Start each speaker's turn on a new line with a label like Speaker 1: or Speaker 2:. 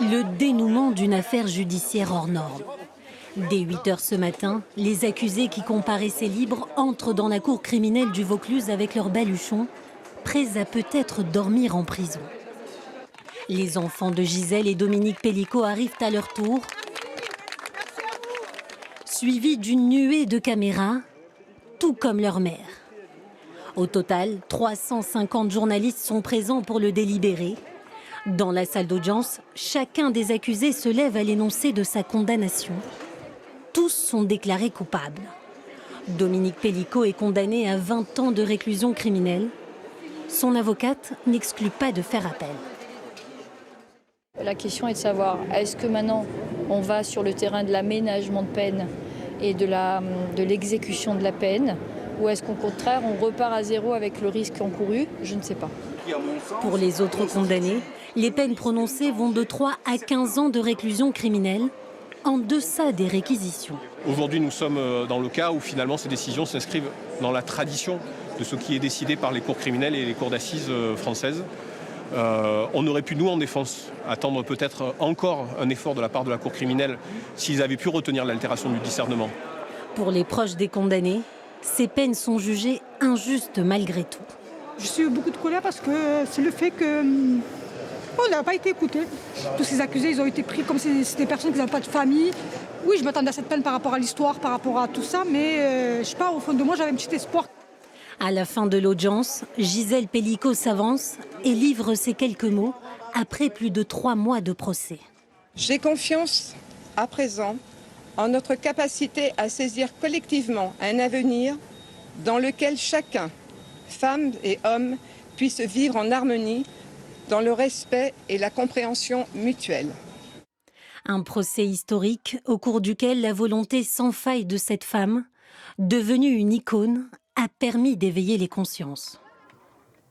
Speaker 1: Le dénouement d'une affaire judiciaire hors norme. Dès 8 heures ce matin, les accusés qui comparaissaient libres entrent dans la cour criminelle du Vaucluse avec leurs baluchons, prêts à peut-être dormir en prison. Les enfants de Gisèle et Dominique Pellicot arrivent à leur tour, suivis d'une nuée de caméras, tout comme leur mère. Au total, 350 journalistes sont présents pour le délibéré. Dans la salle d'audience, chacun des accusés se lève à l'énoncé de sa condamnation. Tous sont déclarés coupables. Dominique Pellicot est condamné à 20 ans de réclusion criminelle. Son avocate n'exclut pas de faire appel.
Speaker 2: La question est de savoir, est-ce que maintenant on va sur le terrain de l'aménagement de peine et de l'exécution de la peine, ou est-ce qu'au contraire on repart à zéro avec le risque encouru? Je ne sais pas.
Speaker 1: Pour les autres condamnés, les peines prononcées vont de 3 à 15 ans de réclusion criminelle, en deçà des réquisitions.
Speaker 3: Aujourd'hui, nous sommes dans le cas où finalement ces décisions s'inscrivent dans la tradition de ce qui est décidé par les cours criminelles et les cours d'assises françaises. On aurait pu, nous, en défense, attendre peut-être encore un effort de la part de la cour criminelle s'ils avaient pu retenir l'altération du discernement.
Speaker 1: Pour les proches des condamnés, ces peines sont jugées injustes malgré tout.
Speaker 4: Je suis beaucoup de colère parce que c'est le fait que on n'a pas été écoutés. Tous ces accusés, ils ont été pris comme si c'était des personnes qui n'avaient pas de famille. Oui, je m'attendais à cette peine par rapport à l'histoire, par rapport à tout ça, mais je sais pas, au fond de moi, j'avais un petit espoir.
Speaker 1: À la fin de l'audience, Gisèle Pellicot s'avance et livre ces quelques mots après plus de 3 mois de procès.
Speaker 5: J'ai confiance à présent en notre capacité à saisir collectivement un avenir dans lequel chacun, femmes et hommes, puisse vivre en harmonie, dans le respect et la compréhension mutuelle.
Speaker 1: Un procès historique au cours duquel la volonté sans faille de cette femme, devenue une icône, a permis d'éveiller les consciences.